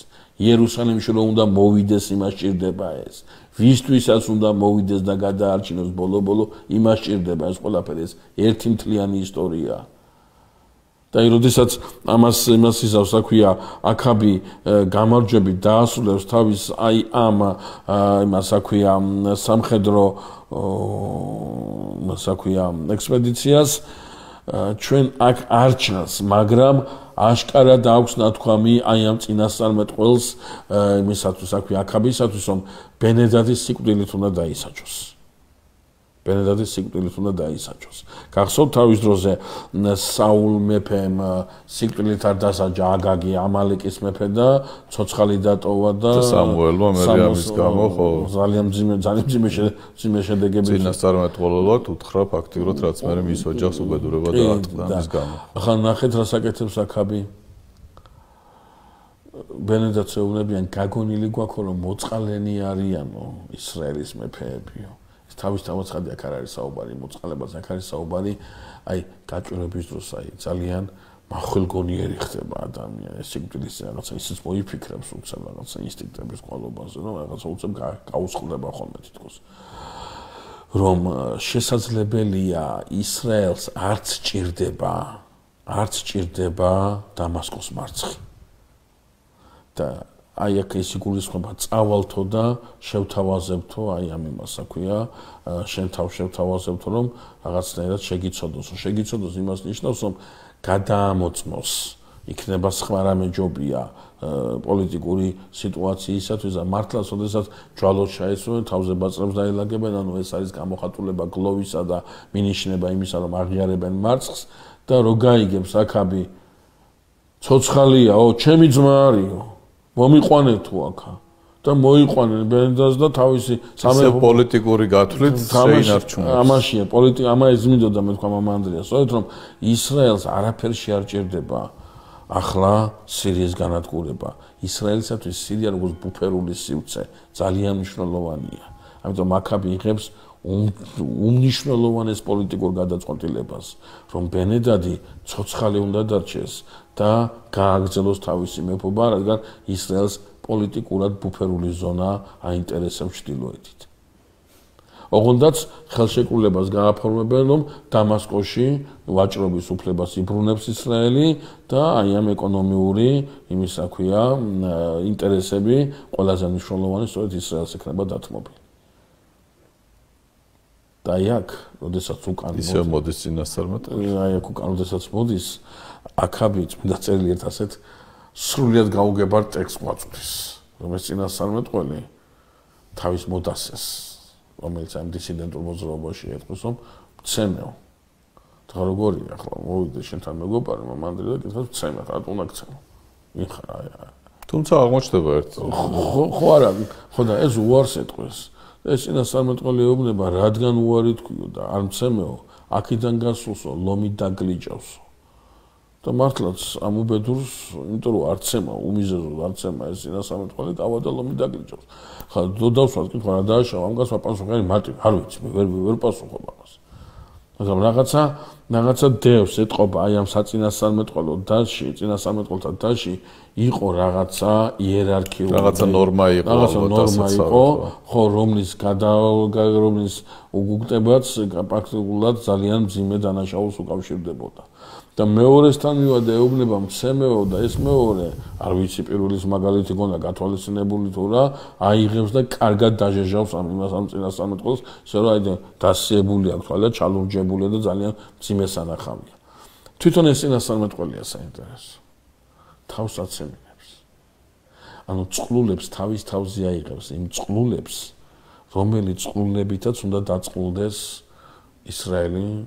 იერუსალიმში რომ უნდა მოვიდეს, იმას ჭირდება ეს. ვისთვისაც უნდა მოვიდეს და გადაარჩინოს ბოლო-ბოლო, იმას ჭირდება ეს ყველაფერი, ეს ერთი მთლიანი ისტორია. და როდესაც იმას იზავს, რა ქვია, აქაბი გამარჯვებით დაასრულებს თავის აი ამ იმას, რა ქვია, სამხედრო იმას, რა ქვია, ექსპედიციას ჩვენ აქ არ ჩანს, მაგრამ აშკარად აქვს ნათქვამი აი ამ წინასწარმეტყველს იმისათვის, რა ქვია, აქაბისათვის, რომ ბენედატის სიკვდილით უნდა დაისაჯოს. ბენედატის სიკვდილით უნდა დაისაჯოს. გახსოვთ თავის დროზე საულ მეფემ სიკვდილით არ დასაჯა აგაგი ამალეკის მეფე და ცოცხალი დატოვა და სამუელმა მერიამის გამო ხო ძალიან მძიმე შედეგები წინასწარმეტყველად უთხრა ფაქტიურად რაც მე მის ოჯახს უბედურება დაატყდა ამის გამო. ახლა ნახეთ რას აკეთებს აქაბი. ბენედატს ეუბნებიან გაგონილი გვაქვს რომ მოწყალენი არიანო ისრაელის მეფეებიო. თავისთავად ცხადია, აქ არ არის საუბარი მოწყალებაზე, აქ არის საუბარი აი გაჭირების დროს აი ძალიან ახალგონიერი ხდება ადამიანი, სიკვდილის რაღაცა ისიც მოიფიქრებს უცებ რაღაცა ინსტინქტების ყოლობაზე, რომ რაღაცა უცებ გაუსხლდება ხოლმე თითქოს. რომ შესაძლებელია ისრაელს არც ჭირდება დამასკოს მარცხი. და აი აქ ეს იგულისხმება წავალთო და შევთავაზებთო, აი ამ იმას აქვია, შენ თავ შევთავაზებთო, რომ რაღაცნაირად შეგიცოდოს იმას ნიშნავს, რომ გადაამოწმოს იქნება სხვა რამე ჯობია პოლიტიკური სიტუაციისათვის და მართლაც ოდესაც ჯვალოს ჩაესვენ თავზე ბაწრებს დაელაგებენ, ანუ ეს არის გამოხატულება გლოვისა და მინიშნება იმისა, რომ აღიარებენ მარცხს და რო გაიგებს აქაბი ცოცხალიაო, ჩემი ძმა არისო, მომიყვანე თუ აქა და მოიყვანენ ბენდას და თავისი სამეფო პოლიტიკური გათვლით შეინარჩუნებს. ამაშია პოლიტიკა, ამას მინდოდა მე თქვა მამა ანდრია, სწორედ რომ ისრაელს არაფერში არ ჭირდება ახლა სირიის განადგურება. ისრაელისათვის სირია როგორც ბუფერული სივრცე ძალიან მნიშვნელოვანია. ამიტომ აქაბი იღებს უმნიშვნელოვანეს პოლიტიკურ გადაწყვეტილებას, რომ ბენედადი ცოცხალი უნდა დარჩეს და გააგრძელოს თავისი მეფობა, რადგან ისრაელს პოლიტიკურად ბუფერული ზონა აინტერესებს ჩრდილოეთით. ოღონდაც ხელშეკრულებას გააფორმებენ, რომ დამასკოში ვაჭრობის უფლებას იბრუნებს ისრაელი და აი ამ ეკონომიური იმის აქვია ინტერესები ყველაზე მნიშვნელოვანი სწორედ ისრაელს იქნება დათმობილი. და აი აქ, როდესაც უკან ისე მოდის წინასწარმეტყველი. აი აქ უკან როდესაც მოდის, აქაბი წმინდა წერილი ერთ ასეთ სრულიად გაუგებარ ტექსტს გვაწვდის, რომელიც წინასწარმეტყველი თავის მოდასეს, რომელიც ამ დისიდენტურ მოძრაობაში ეთქვის, რომ მცემეო. და როგორია ახლა მოვიდე შენთან მეგობარი მამანდრი და კითხავს მცემე, რატო უნდა გცემო? მიხარ თუმცა აღმოჩნდება ერთი. ხო არა, ხო და ეს უარს ეთქვის. ეს წინასწარმეტყველი ეუბნება, რადგან უარი თქვიო და არ მცემეო, აქედან გასულსო, ლომი დაგლიჭავსო. და მართლაც ამ უბედურს, იმიტომ რომ არ ცემა, უმიზეზოდ არ ცემა ეს წინასწარმეტყველი, დავა და ლომი დაგლიჭავს. ხა დოდავსვათ კითხვა რა დააშავა, ამ გასვა პასუხი მარტივ, არ ვიცი, მე ვერ პასუხობ ამას. მაგრამ რაღაცა დევს ეთყობა აი ამ საწინასწარმეტყველო დასში, წინასწარმეტყველთა დასში იყო რაღაცა იერარქიული, რაღაცა ნორმა იყო, ხო, რომლის უგუგტებაც პრაქტიკულად ძალიან მძიმე დანაშაულს უკავშირდებოდა. და მეორესთან მივიდა ეუბნება მცემეო და ეს მეორე, არ ვიცი პირველის მაგალითი გონდა გათვალისწინებული თუ რა, აიღებს და კარგად დაჟეჟავს ამ იმას ამ წინასწარმეტყველს, ისე რომ აი დასიებული აქვს თვალა, ჩალურჯებულია და ძალიან მძიმე სანახავია. თვითონ ეს წინასწარმეტყველია საინტერესო. თავს აცემინებს. ანუ წყლულებს თავის თავზე აიღებს, იმ წყლულებს, რომელიც წყლულებითაც უნდა დაწყლდეს ისრაელი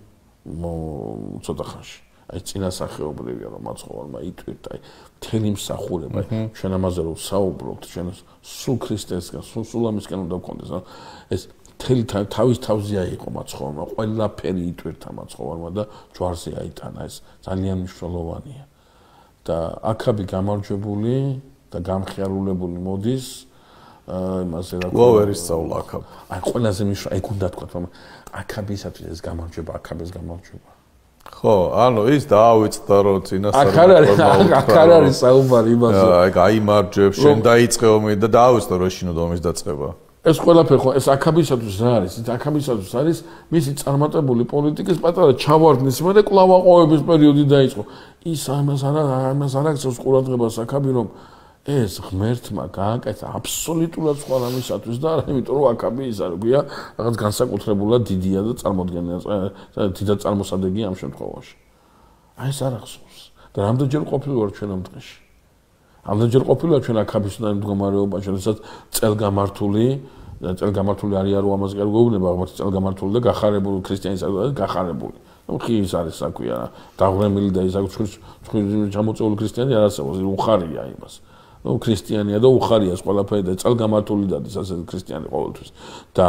ცოტა ხანში. აი წინასახეობრივია რომ მაცხოვარმა იტვირთ აი მთელი მსახურება ჩვენ ამაზე რომ საუბრობთ ჩვენ სულ ქრისტესგან სულ ამისკენ უნდა გქონდეს ეს მთელი თავის თავზე აიყო მაცხოვარმა ყველაფერი იტვირთა მაცხოვარმა და ჯვარზე აიტანა ეს ძალიან მნიშვნელოვანია და აქაბი გამარჯვებული და გამხიარულებული მოდის იმაზე რა გვაერის სწავლა აქაბ აი ყველაზე მნიშვნელოვანი აი გუნდა თქვა რომ აქაბისათვის ეს გამარჯვება აქაბის გამარჯვება ხო, ანუ ის დაავიწყდა რომ წინასწარმეტყველმა აქ არ არის საუბარი იმაზე. აი გაიმარჯვებს, შენ დაიწყე ომი და დაავიწყდა რომ შინო ომის დაწყება. ეს ყველაფერი ხო, ეს აქაბისათვის რა არის? ის აქაბისათვის არის მისი წარმატებული პოლიტიკის პატარა ჩავარდნის მერე კლავაყოვების პერიოდი დაიწყო. ის ამას არ აქცევს ყურადღებას აქაბი რომ ეს ღმერთმა გააკეთა აბსოლუტურად სხვა რამისათვის და არა იმიტომ რომ აქაბი ის არ გვია რაღაც განსაკუთრებულად დიდია და წარმოადგენია დიდად წარმოსადეგია ამ შემთხვევაში. აი ეს არ ახსოვს. და რამდენჯერ ყოფილვარ ჩვენ ამ დღეში. რამდენჯერ ყოფილვარ ჩვენ აქაბისთან მდგომარეობაში, როდესაც წელგამართული არიან რომ ამას კი გვეუბნება, ალბათ წელგამართული და გახარებული ქრისტიანი საზოგადოება გახარებული. ნუ ხის არის საქვია, დაღვრემილი და ის აქვს ჩამოწეული ქრისტიანი არ არსებობს, უხარია იმას. ნუ ქრისტიანია და უხარია ეს ყველაფერი და წელგამართული დადის ასე ქრისტიანი ყოველთვის. და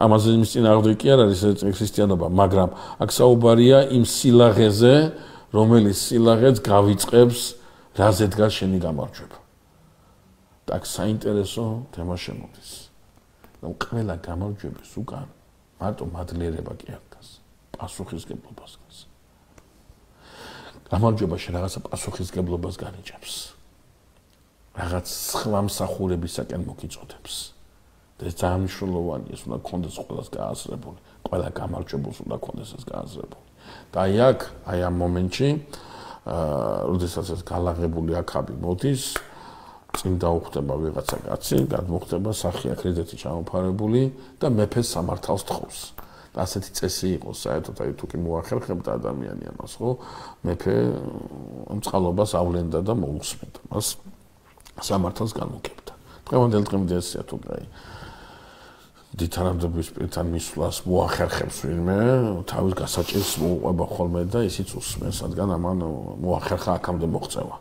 ამაზე იმის წინააღმდეგ კი არ არის ქრისტიანობა, მაგრამ აქ საუბარია იმ სილაღეზე, რომელიც სილაღეც გავიწყებს რაზე დგას შენი გამარჯვება. და აქ საინტერესო თემა შემოდის. რომ ყველა გამარჯვების უკან მარტო მადლიერება კი არ დგას, პასუხისგებლობას დგას. გამარჯვებაში რაღაცა პასუხისგებლობას განიჭებს. რაღაც სხვა მსახურებისაკენ მოგიწოდებს. და ეს ძალიან მნიშვნელოვანია, ეს უნდა გქონდეს ყველას გააზრებული. ყველა გამარჯვებულს უნდა გქონდეს ეს გააზრებული. და აი აქ, აი ამ მომენტში, როდესაც ეს გალაღებული აქაბი მოდის, წინ დაუხვდება ვიღაცა კაცი, გადმოხვდება სახი აკრედიტი ჩამოფარებული და მეფეს სამართალს თხოვს. და ასეთი წესი იყო საერთოდ, აი თუ კი მოახერხებდა ადამიანი ამას, ხო? მეფე მწყალობას ავლენდა და მოусმენდა. მას სამართალს განუგებდა. დღევანდელ დღემდე ესეა თუ კი დითარამდების პირთან მისვლას მოახერხებს ვინმე, თავის გასაჭირს მოუყვება ხოლმე და ისიც უსმენს, რადგან ამან მოახერხა აქამდე მოღწევა.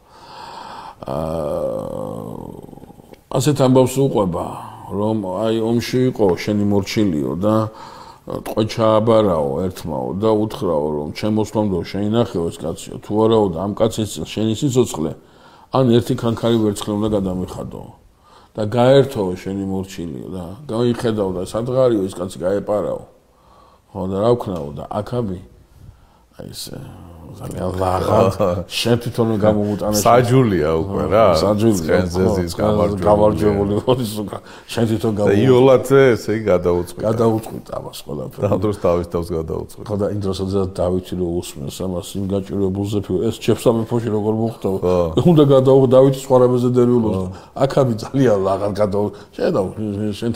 ასეთ ამბავს უყვება, რომ აი ომში იყო შენი მორჩილიო და ტყვე ჩააბარაო ერთმაო და უთხრაო რომ ჩემოსლამდე შეინახეო ეს კაციო თუ არაო და ამ კაცის შენი სიცოცხლე ან ერთი ქანქარი ვერცხლი უნდა გადამიხადო და გაერთო შენი მორჩილიო და გაიხედავ და სადღარიო ეს კაცი გაეპარაო ხო და რა ვქნაო და აქაბი აი ეს ძალიან ლაღად შენ თვითონ გამომუტანე საჯულია უკვე რა ცხენზეზის გამარჯვებული ხოდის უკა შენ თვითონ და იოლაძე ესე იგი გადაუწყვიტა ამას ყველაფერს და დროს თავის თავს გადაუწყვიტა ხო და იმ დროსაც დავითი რო უსმენს ამას იმ გაჭირებულზე ეს ჩეფსამეფოში როგორ მოხდა უნდა გადაუღო დავითი სხვა რამეზე დერიულოს აქაბი ძალიან ლაღად გადაუ შენ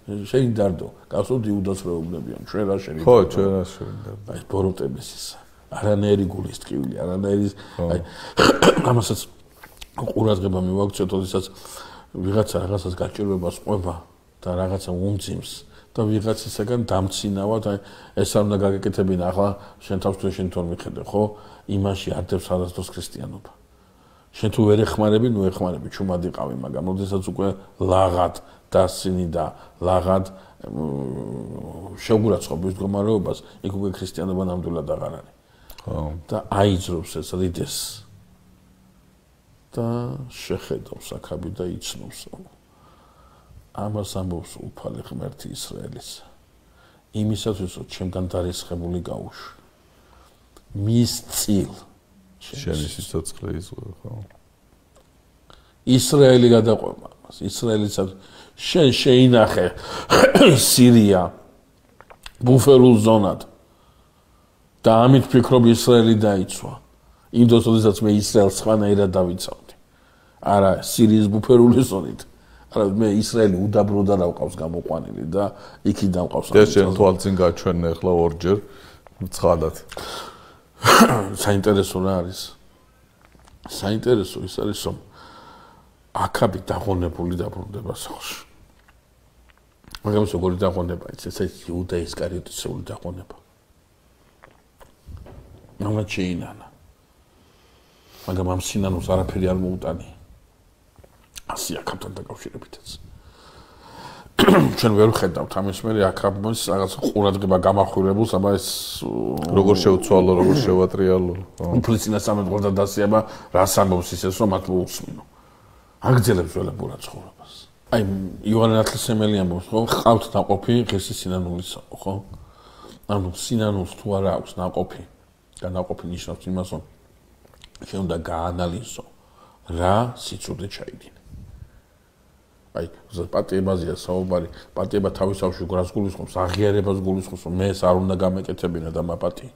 შეინდარდო გასულ იუდას რეუბნებიან ჩვენ რა შეიძლება ხო ჩვენ რა შეიძლება აი ბოროტების ის არანაირი გულის ტკივილი, არანაირი აი ამასაც ყურადღება მივაქცევთ, როდესაც ვიღაცა რაღაცას გაჭირვებას ყვება და რაღაცა უმძიმს და ვიღაცისაგან დამცინავად აი ეს არ უნდა გაგეკეთებინა, ახლა შენ თავს თუ შენ თვითონ მიხედე, ხო? იმაში არდებს არასდროს ქრისტიანობა. შენ თუ ვერ ეხმარები, ნუ ეხმარები, ჩუმად იყავი, მაგრამ როდესაც უკვე ლაღად დასინი და ლაღად შეუგურაცხობის მდგომარეობას, იქ უკვე ქრისტიანობა ნამდვილად აღარ არის. და აიძრობს ეს რიდეს და შეხედავს აქაბი და იცნობს ამას ამბობს უფალი ღმერთი ისრაელის იმისათვის რომ ჩემგან დარისხებული გაუშვი მის წილ შენი სიცოცხლე იზღვა ხო ისრაელი გადაყვება მას ისრაელიცად შენ შეინახე სირია ბუფერულ ზონად და ამით ფიქრობ ისრაელი დაიცვა. იმ დროს, როდესაც მე ისრაელს სხვანაირად დავიცავდი. არა სირიის ბუფერული ზონით. არა მე ისრაელი უდაბრო და დავყავს გამოყვანილი და იქიდან ყავს. ეს შენ თვალწინ გაჩვენე ახლა ორჯერ ცხადად. საინტერესო რა არის? საინტერესო ის არის რომ აქაბი დაღონებული დაბრუნდება სახლში. მაგრამ ეს როგორი დაღონება ის ეს იუდა ისკარიოტისეული დაღონება. ამა შეინანა. მაგრამ ამ სინანოს არაფერი არ მოუტანია. ასე აქაბთან დაკავშირებითაც. ჩვენ ვერ ვხედავთ ამის მერე აქაბის რაღაც ყურადღება გამახვილებულს, აბა ეს როგორ შეუცვალო, როგორ შევატრიალო. უფლისწინა სამეფო დასიება რას ამბობს ისეს რომ მათ მოусმინო. აგძელებს ველებურად ცხოვრებას. აი იოანე ნათლისმცემელი ამბობს, ხო, ყავთ ნაყოფი ღირსის სინანულისა, ხო? ანუ სინანულს თუ არა აქვს ნაყოფი და ნაყოფი ნიშნავს იმას, რომ შენ უნდა გაანალიზო რა სიცოცხლე ჩაიდინე. აი, პატიებაზეა საუბარი, პატიება თავისთავში გრას გულისხმობს, აღიარებას გულისხმობს, რომ მე ეს არ უნდა გამეკეთებინა და მაპატი.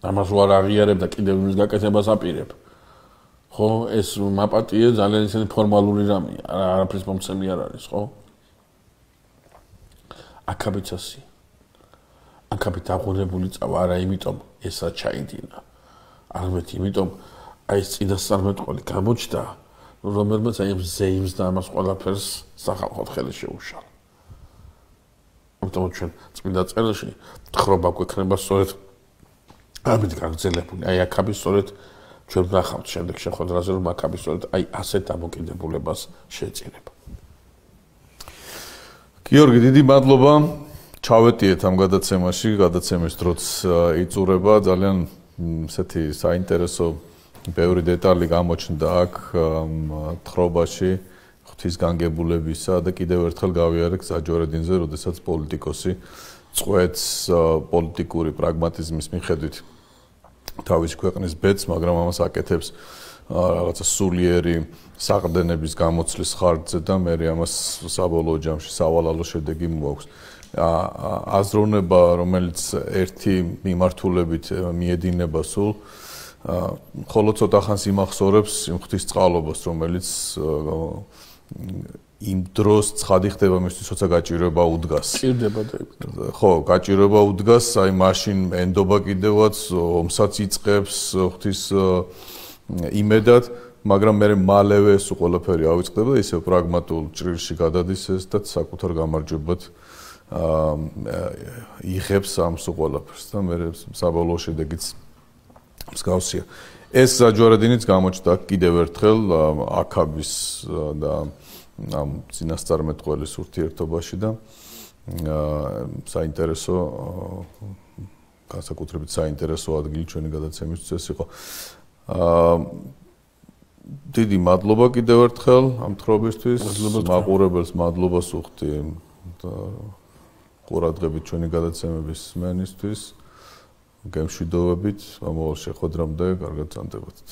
ამას ვარ აღიარებ და კიდევ იმის გაკეთებას აპირებ. ხო, ეს მაპატიე ძალიან ისეთი ფორმალური რამეა, არაფრის მომცემი არ არის, ხო? აქაბიც ასე. აქაბი დაღონებული წავა არა იმიტომ ესა ჩაიდინა. არამედ იმიტომ აი ეს წინასწარმეტყველი გამოჩნდა, რომელმაც აი ზეიმს და ამას ყველაფერს სახალხოდ ხელი შეუშალა. ამიტომ ჩვენ წმინდა წერილში თხრობა გვექნება სწორედ ამით გაგრძელებული. აი აქაბი სწორედ ჩვენ ვნახავთ შემდეგ შეხვედრაზე, რომ აქაბი სწორედ აი ასეთ დამოკიდებულებას შეეწირება. გიორგი, დიდი მადლობა. ჩავეტიეთ ამ გადაცემაში, გადაცემის დროც იწურება, ძალიან ესეთი საინტერესო ბევრი დეტალი გამოჩნდა აქ თხრობაში ღვთისგანგებულებისა და კიდევ ერთხელ გავიარეთ საჯვარედინზე, როდესაც პოლიტიკოსი წვეთს პოლიტიკური პრაგმატიზმის მიხედვით თავის ქვეყნის ბედს, მაგრამ ამას აკეთებს რაღაცა სულიერი საყრდენების გამოცლის ხარჯზე და მე ამას საბოლოო ჯამში სავალალო შედეგი მოაქვს. აზროვნება, რომელიც ერთი მიმართულებით მიედინება სულ, ხოლო ცოტა ხანს იმახსოვრებს იმ ღვთისწყალობას, რომელიც იმ დროს ცხადი ხდება მისთვის, როცა გაჭირვება უდგას. ჭირდება და ხო, გაჭირვება უდგას, აი მაშინ ენდობა კიდევაც, ომსაც იწყებს ღვთის იმედად, მაგრამ მე მალევე ეს ყველაფერი ავიწყდება და ისევ პრაგმატულ ჭრილში გადადის ეს და საკუთარ გამარჯვებად იღებს ამ ყველაფერს და მე საბოლოო შედეგიც მსგავსია. ეს საჯვარედინიც გამოჩნდა კიდევ ერთხელ აქაბის და ამ წინასწარმეტყველის ურთიერთობაში და საინტერესო განსაკუთრებით საინტერესო ადგილი ჩვენი გადაცემისთვის ეს იყო. დიდი მადლობა კიდევ ერთხელ ამ თხრობისთვის. მაყურებელს მადლობას უხდი და ყურადღებით ჩვენი გადაცემების სმენისთვის. გემშვიდობებით, მომავალ შეხვედრამდე, კარგად წამდებოდეთ.